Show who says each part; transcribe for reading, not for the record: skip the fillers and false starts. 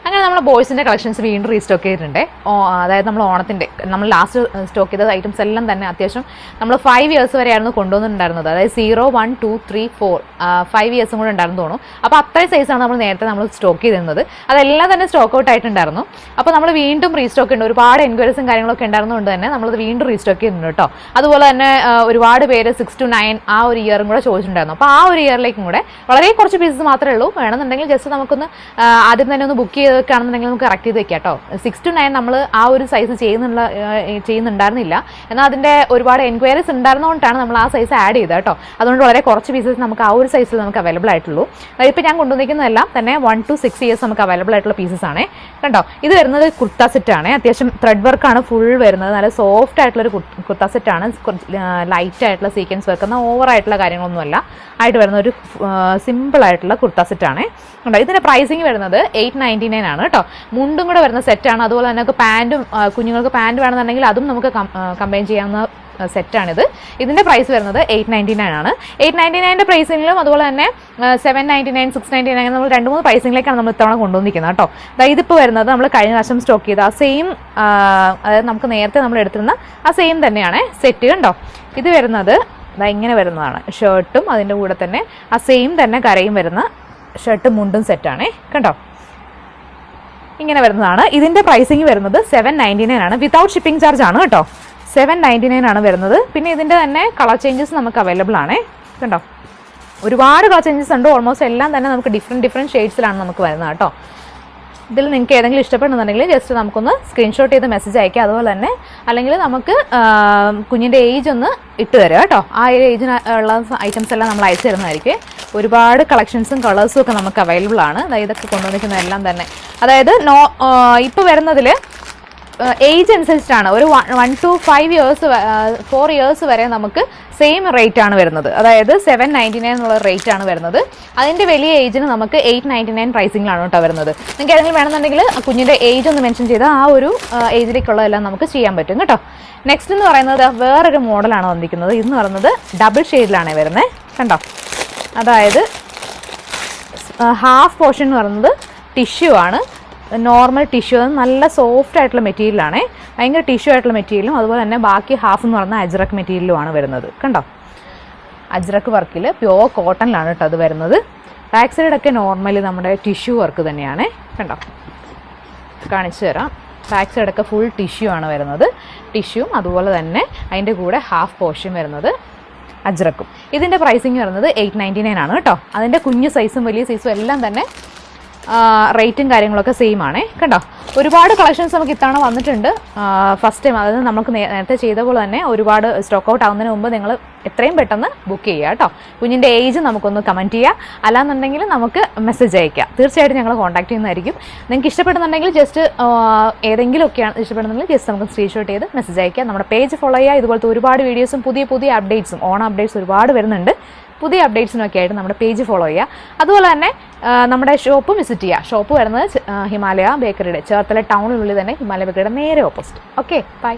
Speaker 1: അങ്ങനെ നമ്മൾ ബോയ്സിൻ്റെ കളക്ഷൻസ് വീണ്ടും റീസ്റ്റോക്ക് ചെയ്തിട്ടുണ്ട്. അതായത് നമ്മൾ ലാസ്റ്റ് സ്റ്റോക്ക് ചെയ്ത ഐറ്റംസ് എല്ലാം തന്നെ അത്യാവശ്യം നമ്മൾ 5 years വരെയായിരുന്നു കൊണ്ടുവന്നിട്ടുണ്ടായിരുന്നത്. അതായത് 0, 1, 2, 3, 4 5 years കൂടെ ഉണ്ടായിരുന്നു തോന്നുന്നു. അപ്പോൾ അത്രയും സൈസാണ് നമ്മൾ സ്റ്റോക്ക് ചെയ്തിരുന്നത്. അതെല്ലാം തന്നെ സ്റ്റോക്ക് ഔട്ട് ആയിട്ടുണ്ടായിരുന്നു. അപ്പോൾ നമ്മൾ വീണ്ടും റീസ്റ്റോക്ക് ഉണ്ട്. ഒരുപാട് എൻക്വയറീസും കാര്യങ്ങളൊക്കെ ഉണ്ടായിരുന്നതുകൊണ്ട് തന്നെ നമ്മളത് വീണ്ടും റീസ്റ്റോക്ക് ചെയ്യുന്നുണ്ട് കേട്ടോ. അതുപോലെ തന്നെ ഒരുപാട് പേര് 6 to 9 ആ ഒരു ഇയറും കൂടെ ചോദിച്ചിട്ടുണ്ടായിരുന്നു. അപ്പോൾ ആ ഒരു ഇയറിലേക്കും കൂടെ വളരെ കുറച്ച് പീസസ് മാത്രമേ ഉള്ളൂ. വേണമെന്നുണ്ടെങ്കിൽ ജസ്റ്റ് നമുക്കൊന്ന് ആദ്യം തന്നെ ഒന്ന് ബുക്ക് ചെയ്ത് വെക്കുകയാണെന്നുണ്ടെങ്കിൽ നമുക്ക് കറക്റ്റ് ചെയ്ത് വെക്കാം കേട്ടോ. 6 to 9 നമ്മൾ ആ ഒരു സൈസ് ചെയ്യുന്നുണ്ടായിരുന്നില്ല. എന്നാൽ അതിൻ്റെ ഒരുപാട് എൻക്വയറീസ് ഉണ്ടായിരുന്നതുകൊണ്ടാണ് നമ്മൾ ആ സൈസ് ആഡ് ചെയ്തത് കേട്ടോ. അതുകൊണ്ട് വളരെ കുറച്ച് പീസസ് നമുക്ക് ആ ഒരു സൈസിൽ നമുക്ക് അവൈലബിൾ ആയിട്ടുള്ളൂ. ഇപ്പോൾ ഞാൻ കൊണ്ടുവന്നിരിക്കുന്നതെല്ലാം തന്നെ 1 to 6 years നമുക്ക് അവൈലബിൾ ആയിട്ടുള്ള പീസസ് ആണ് കണ്ടോ. ഇത് വരുന്നത് കുർത്ത സെറ്റ് ആണ്. അത്യാവശ്യം ത്രെഡ് വർക്കാണ് ഫുൾ വരുന്നത്. നല്ല സോഫ്റ്റ് ആയിട്ടുള്ളൊരു കുർത്ത സെറ്റ് ആണ്. ലൈറ്റ് ആയിട്ടുള്ള സീക്വൻസ് വർക്ക് എന്നാൽ ഓവർ ആയിട്ടുള്ള കാര്യങ്ങളൊന്നുമല്ല ആയിട്ട് വരുന്ന ഒരു സിമ്പിൾ ആയിട്ടുള്ള കുർത്ത സെറ്റ് ആണ് കണ്ടോ. ഇതിന്റെ പ്രൈസിങ് വരുന്നത് 899 ആണ് കേട്ടോ. മുണ്ടും കൂടെ വരുന്ന സെറ്റാണ്. അതുപോലെ തന്നെ പാൻറ്റും കുഞ്ഞുങ്ങൾക്ക് പാൻറ് വേണമെന്നുണ്ടെങ്കിൽ അതും നമുക്ക് കമ്പൈൻ ചെയ്യാവുന്ന സെറ്റാണിത്. ഇതിന്റെ പ്രൈസ് വരുന്നത് 899 ആണ്. 899 പ്രൈസിങ്ങിലും അതുപോലെ തന്നെ 799, 699 നമ്മൾ 2-3 പ്രൈസിങ്ങിലേക്കാണ് നമ്മൾ ഇത്തവണ കൊണ്ടുവന്നിരിക്കുന്നത് കേട്ടോ. ഇതിപ്പോൾ വരുന്നത് നമ്മൾ കഴിഞ്ഞ പ്രാവശ്യം സ്റ്റോക്ക് ചെയ്ത ആ സെയിം, അതായത് നമുക്ക് നേരത്തെ നമ്മൾ എടുത്തിരുന്ന ആ സെയിം തന്നെയാണ് സെറ്റ് കണ്ടോ. ഇത് വരുന്നത് ഇങ്ങനെ വരുന്നതാണ്. ഷർട്ടും അതിൻ്റെ കൂടെ തന്നെ ആ സെയിം തന്നെ കരയും വരുന്ന ഷർട്ടും മുണ്ടും സെറ്റാണ് കണ്ടോ. ഇങ്ങനെ വരുന്നതാണ്. ഇതിന്റെ പ്രൈസിങ് വരുന്നത് 799 ആണ്. വിതൗട്ട് ഷിപ്പിംഗ് ചാർജ് ആണ് കേട്ടോ. 799 ആണ് വരുന്നത്. പിന്നെ ഇതിൻ്റെ തന്നെ കളർ ചേഞ്ചസ് നമുക്ക് അവൈലബിൾ ആണ് കണ്ടോ. ഒരുപാട് കളർ ചേഞ്ചസ് ഉണ്ട്. ഓൾമോസ്റ്റ് എല്ലാം തന്നെ നമുക്ക് ഡിഫറെൻറ്റ് ഷെയ്ഡ്സിലാണ് നമുക്ക് വരുന്നത് കേട്ടോ. ഇതിൽ നിങ്ങൾക്ക് ഏതെങ്കിലും ഇഷ്ടപ്പെടുന്നുണ്ടെങ്കിൽ ജസ്റ്റ് നമുക്കൊന്ന് സ്ക്രീൻഷോട്ട് ചെയ്ത് മെസ്സേജ് അയക്കാം. അതുപോലെ തന്നെ അല്ലെങ്കിൽ നമുക്ക് കുഞ്ഞിൻ്റെ ഏജ് ഒന്ന് ഇട്ട് തരാം കേട്ടോ. ആ ഏജിന് ഉള്ള ഐറ്റംസ് എല്ലാം നമ്മൾ അയച്ചു തരുന്നതായിരിക്കും. ഒരുപാട് കളക്ഷൻസും കളേഴ്സും ഒക്കെ നമുക്ക് അവൈലബിൾ ആണ്. ഇതൊക്കെ കൊണ്ടുവന്നിരിക്കുന്ന എല്ലാം തന്നെ അതായത് ഇപ്പോൾ വരുന്നതിൽ ഏജ് അനുസരിച്ചിട്ടാണ്. ഒരു 1 to 4 years വരെ നമുക്ക് സെയിം റേറ്റ് ആണ് വരുന്നത്. അതായത് 799 എന്നുള്ള റേറ്റ് ആണ് വരുന്നത്. അതിൻ്റെ വലിയ ഏജിന് നമുക്ക് 899 പ്രൈസിങ്ങിലാണ് കേട്ടോ വരുന്നത്. നിങ്ങൾക്ക് ഏതെങ്കിലും വേണമെന്നുണ്ടെങ്കിൽ കുഞ്ഞിൻ്റെ ഏജ് ഒന്ന് മെൻഷൻ ചെയ്താൽ ആ ഒരു ഏജിലേക്കുള്ളതെല്ലാം നമുക്ക് ചെയ്യാൻ പറ്റും കേട്ടോ. നെക്സ്റ്റ് എന്ന് പറയുന്നത് വേറൊരു മോഡലാണ് വന്നിരിക്കുന്നത്. ഇതെന്ന് പറയുന്നത് ഡബിൾ ഷെയ്ഡിലാണ് വരുന്നത് കണ്ടോ. അതായത് ഹാഫ് പോർഷൻ എന്ന് പറയുന്നത് ടിഷ്യൂ ആണ്. നോർമൽ ടിഷ്യൂ നല്ല സോഫ്റ്റ് ആയിട്ടുള്ള മെറ്റീരിയലാണ്. ഭയങ്കര ടിഷ്യൂ ആയിട്ടുള്ള മെറ്റീരിയലും അതുപോലെ തന്നെ ബാക്കി ഹാഫ് എന്ന് പറഞ്ഞാൽ അജ്രക്ക് മെറ്റീരിയലുമാണ് വരുന്നത് കണ്ടോ. അജ്രക്ക് വർക്കിൽ പ്യോർ കോട്ടണിലാണ് കേട്ടോ അത് വരുന്നത്. ബാക്ക് സൈഡൊക്കെ നോർമലി നമ്മുടെ ടിഷ്യൂ വർക്ക് തന്നെയാണ് കണ്ടോ. കാണിച്ചു തരാം. ബാക്ക് സൈഡൊക്കെ ഫുൾ ടിഷ്യൂ ആണ് വരുന്നത്. ടിഷ്യൂവും അതുപോലെ തന്നെ അതിൻ്റെ കൂടെ ഹാഫ് പോർഷൻ വരുന്നത് അജ്രക്കും. ഇതിൻ്റെ പ്രൈസിങ് വരുന്നത് 899 ആണ് കേട്ടോ. അതിൻ്റെ കുഞ്ഞു സൈസും വലിയ സൈസും എല്ലാം തന്നെ റേറ്റും കാര്യങ്ങളൊക്കെ സെയിം ആണ് കണ്ടോ. ഒരുപാട് കളക്ഷൻസ് നമുക്ക് ഇത്തവണ വന്നിട്ടുണ്ട്. ഫസ്റ്റ് ടൈം അതായത് നമുക്ക് നേരത്തെ ചെയ്ത പോലെ തന്നെ ഒരുപാട് സ്റ്റോക്ക് ഔട്ട് ആവുന്നതിന് മുമ്പ് നിങ്ങൾ എത്രയും പെട്ടെന്ന് ബുക്ക് ചെയ്യുക കേട്ടോ. കുഞ്ഞിൻ്റെ ഏജ് നമുക്കൊന്ന് കമൻറ്റ് ചെയ്യുക. അല്ലാന്നുണ്ടെങ്കിൽ നമുക്ക് മെസ്സേജ് അയക്കുക. തീർച്ചയായിട്ടും ഞങ്ങൾ കോൺടാക്ട് ചെയ്യുന്നതായിരിക്കും. നിങ്ങൾക്ക് ഇഷ്ടപ്പെടുന്നുണ്ടെങ്കിൽ ജസ്റ്റ് ഏതെങ്കിലുമൊക്കെയാണ് ഇഷ്ടപ്പെടുന്നുണ്ടെങ്കിൽ ജസ്റ്റ് നമുക്ക് സ്ക്രീൻഷോട്ട് ചെയ്ത് മെസ്സേജ് അയക്കുക. നമ്മുടെ പേജ് ഫോളോ ചെയ്യുക. ഇതുപോലത്തെ ഒരുപാട് വീഡിയോസും പുതിയ അപ്ഡേറ്റ്സും ഓൺ അപ്ഡേറ്റ്സ് ഒരുപാട് വരുന്നുണ്ട്. പുതിയ അപ്ഡേറ്റ്സിനൊക്കെ ആയിട്ട് നമ്മുടെ പേജ് ഫോളോ ചെയ്യുക. അതുപോലെ തന്നെ നമ്മുടെ ഷോപ്പ് വിസിറ്റ് ചെയ്യുക. ഷോപ്പ് വരുന്നത് ഹിമാലയ ബേക്കറിയുടെ ചേർത്തല ടൗണിനുള്ളിൽ തന്നെ ഹിമാലയ ബേക്കറിയുടെ നേരെ ഓപ്പോസിറ്റ്. Okay bye.